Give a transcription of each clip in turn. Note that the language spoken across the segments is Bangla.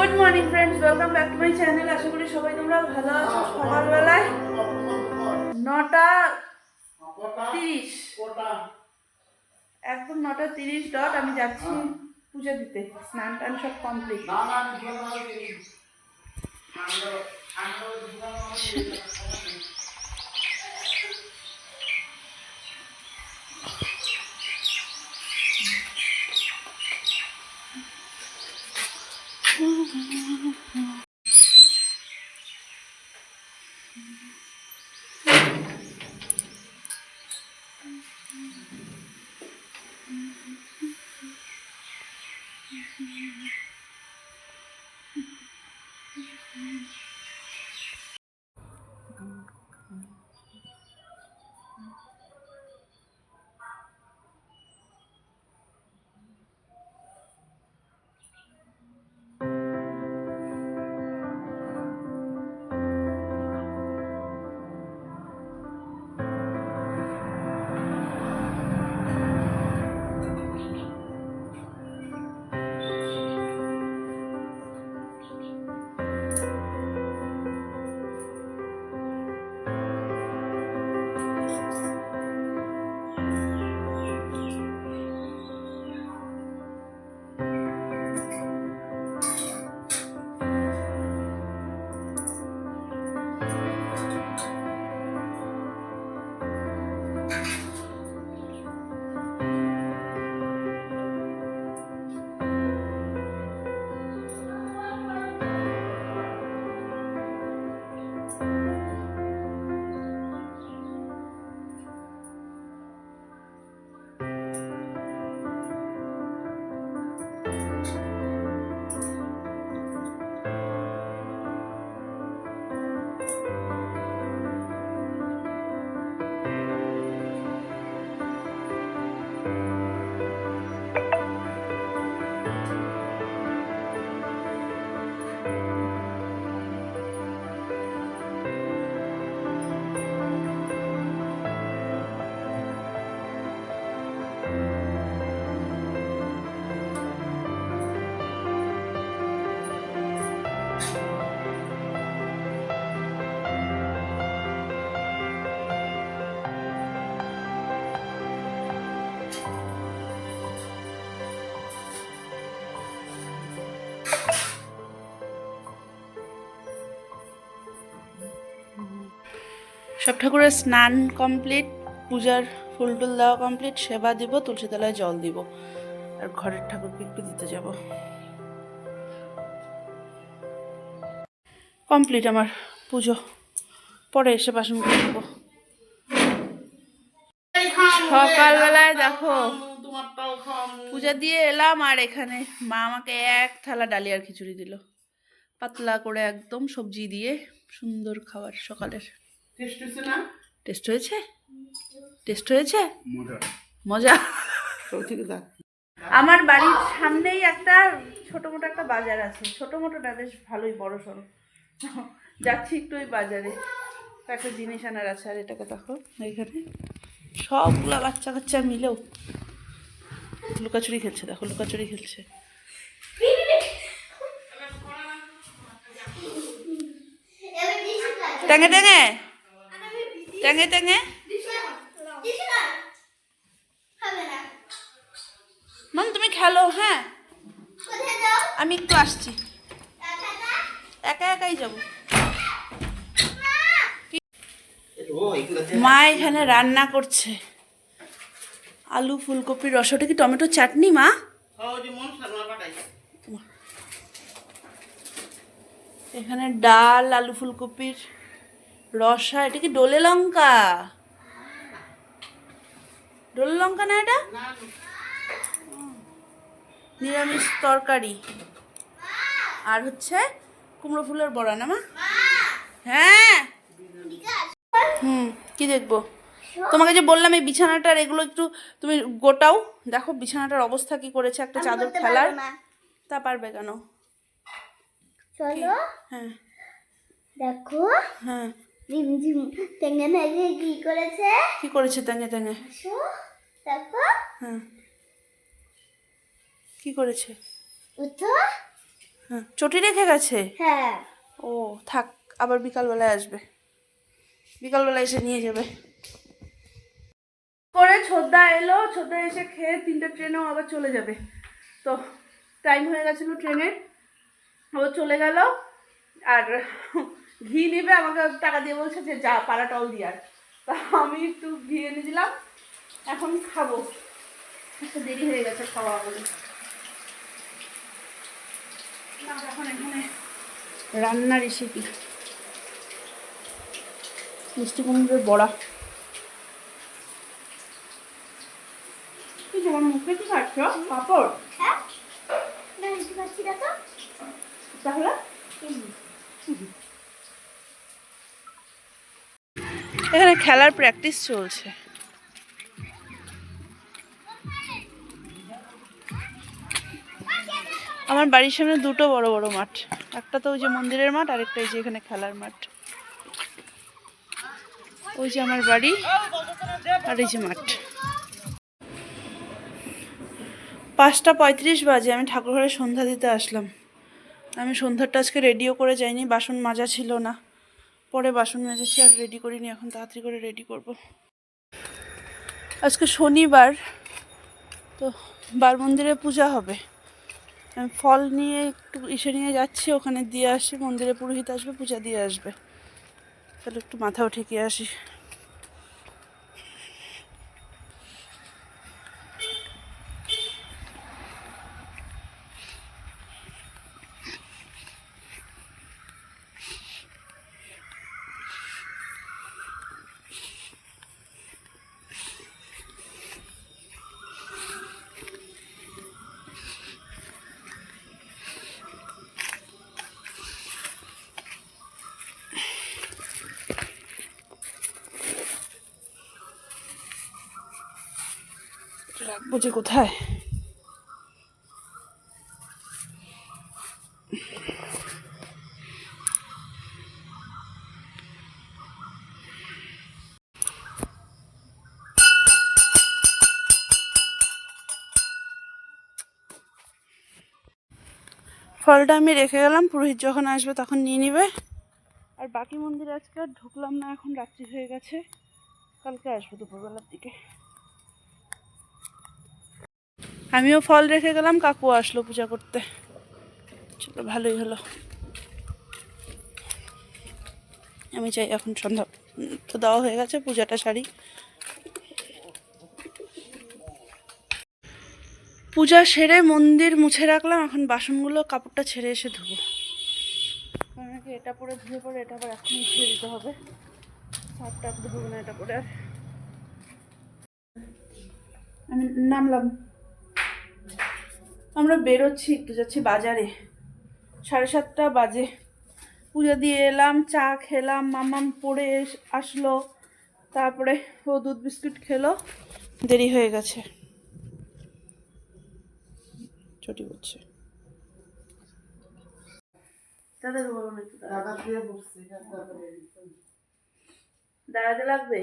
Good morning friends, welcome back to my channel. আশা করি সবাই তোমরা ভালো আছো। সকালবেলায় 9:30, একদম 9:30 ডট আমি যাচ্ছি পুজো দিতে। স্নান টান সব কমপ্লিট। সব ঠাকুরের স্নান কমপ্লিট, পূজার ফুল টুল দেওয়া কমপ্লিট, সেবা দিব, তুলসী তলায় জল দিব, আর ঘরের ঠাকুরকে একটু দিতে যাব। কমপ্লিট আমার পুজো, পরে এসে বাসন করবো। সকালবেলায় দেখো পূজা দিয়ে এলাম, আর এখানে মা আমাকে এক থালা ডালিয়ার খিচুড়ি দিল, পাতলা করে একদম সবজি দিয়ে, সুন্দর খাবার সকালের। টেস্ট হয়েছে? টেস্ট হয়েছে? মজা। আমার বাড়ির সামনেই একটা ছোট মোটো একটা বাজার আছে, ছোট মোটোটা বেশ ভালোই বড় সড়ো। যাচ্ছি একটু ওই বাজারে, একটা জিনিস আনার আছে। আর এটাকে দেখো, এইখানে সবগুলা বাচ্চা কাচ্চা মিলেও লুকাচুরি খেলছে। দেখো লুকাচুরি খেলছে। ট্যাঙে ট্যাঙে ট্যাঙে ট্যাঙে মাম তুমি খেলো। হ্যাঁ আমি একটু আসছি, একা একাই যাবো। মা এখানে রান্না করছে আলু ফুলকপির রসা। ওটা কি টমেটো চাটনি মা? এখানে ডাল, আলু ফুলকপির রসা। এটা কি ডোলে লঙ্কা? ডোলে লঙ্কা না এটা? নিরামিষ তরকারি। আর হচ্ছে কুমড়ো ফুলের বড়া না মা? হ্যাঁ কি দেখবো? তোমাকে যে বললাম এই বিছানাটার এগুলো একটু তুমি গোটাও। দেখো বিছানাটার অবস্থা কি করেছে, একটা চাদর ফেলার। তা পারবে কেন? চলো। হ্যাঁ দেখো। হ্যাঁ টেঙ্গে টেঙ্গে কি করেছে? কি করেছে টেঙ্গে টেঙ্গে? দেখো। হ্যাঁ কি করেছে? উঠো। হ্যাঁ, চটি রেখে গেছে। হ্যাঁ ও থাক, আবার বিকালবেলায় আসবে, বিকালবেলায় এসে নিয়ে যাবে। করে ছোদ্দা এলো, ছোদ্দা এসে খেয়ে 3টে ট্রেনেও আবার চলে যাবে। তো টাইম হয়ে গেছিলো ট্রেনের, ও চলে গেল। আর ঘি নেবে, আমাকে টাকা দিয়ে বলছে যে যা পাড়াটল দিয়ার। তা আমি একটু ঘি এনে দিলাম, এখন খাবো, একটু দেরি হয়ে গেছে খাওয়া বলে। এখন এখানে রান্নার রেসিপি মিষ্টি কুমড়োর বড়া। কি তোমার মুখে কি খাচ্ছ? পাপড়? হ্যাঁ না একটু খাচ্ছি না তো তাহলে এখানে খেলার প্র্যাকটিস চলছে। আমার বাড়ির সামনে দুটো বড় বড় মাঠ, একটা তো ওই যে মন্দিরের মাঠ, আরেকটা এই যে এখানে খেলার মাঠ। ওই যে আমার বাড়ি আর এই যে মাঠ। 5:35 বাজে, আমি ঠাকুরঘরে সন্ধ্যা দিতে আসলাম। আমি সন্ধ্যাটা আজকে রেডিও করে যাইনি, বাসন মাজা ছিল না, পরে বাসন মেজেছি আর রেডি করিনি, এখন তাড়াতাড়ি করে রেডি করব। আজকে শনিবার, তো বার মন্দিরে পূজা হবে। আমি ফল নিয়ে একটু নিয়ে যাচ্ছি, ওখানে দিয়ে আসি, মন্দিরে পুরোহিত আসবে, পূজা দিয়ে আসবে। তাহলে একটু মাথাও ঠেকিয়ে আসি। রাখবো যে কোথায়? ফলটা আমি রেখে গেলাম, পুরোহিত যখন আসবে তখন নিয়ে নিবে। আর বাকি মন্দিরে আজকে আর ঢুকলাম না, এখন রাত্রি হয়ে গেছে, কালকে আসবো দুপুরবেলার দিকে। আমিও ফল রেখে গেলাম, কাকু আসলো পূজা করতে। চলো ভালোই হলো। আমি চাই এখন সন্ধ্যা তো দেওয়া হয়ে গেছে, পূজাটা সারি। পূজা সেরে মন্দির মুছে রাখলাম, এখন বাসনগুলো কাপড়টা ছেড়ে এসে ধুবো। আমাকে এটা পরে ধুয়ে পরে এটা আবার এখন ধুয়ে দিতে হবে, সাতটা ধুবো না এটা পরে। আর আমি নামলাম, আমরা বেরোচ্ছি, একটু যাচ্ছি বাজারে। 7:30 বাজে, পূজা দিয়ে এলাম, চা খেলাম, মামাম পড়ে আসলো, তারপরে ও দুধ বিস্কুট খেলো, দেরি হয়ে গেছে। ছুটি হচ্ছে তাদের বলো না, একটু দাঁড়াতে লাগবে।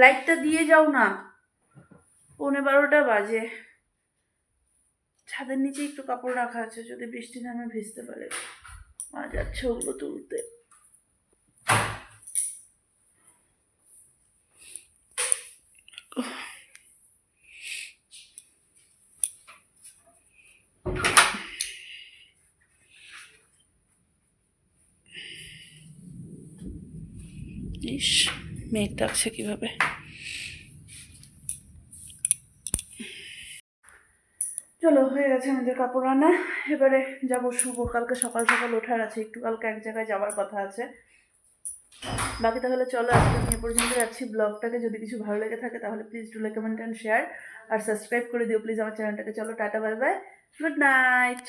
লাইটটা দিয়ে যাও না, 11:15 বাজে। ছাদের নিচে একটু কাপড় রাখা আছে, যদি বৃষ্টি নামে ভিজতে পারে। মা যাচ্ছে ওগুলো তুলতে। ইস, মেঘ ডাকছে কিভাবে। চলো, হয়ে গেছে আমাদের কাপড় আনা, এবারে যাবো শুভ। কালকে সকাল সকাল ওঠার আছে, একটু কালকে এক জায়গায় যাওয়ার কথা আছে। বাকি তাহলে চলো, আজকে আমি এ পর্যন্ত যাচ্ছি। ব্লগটাকে যদি কিছু ভালো লেগে থাকে তাহলে please do like, comment and share, আর সাবস্ক্রাইব করে দিও প্লিজ আমার চ্যানেলটাকে। চলো tata, bye bye, good night.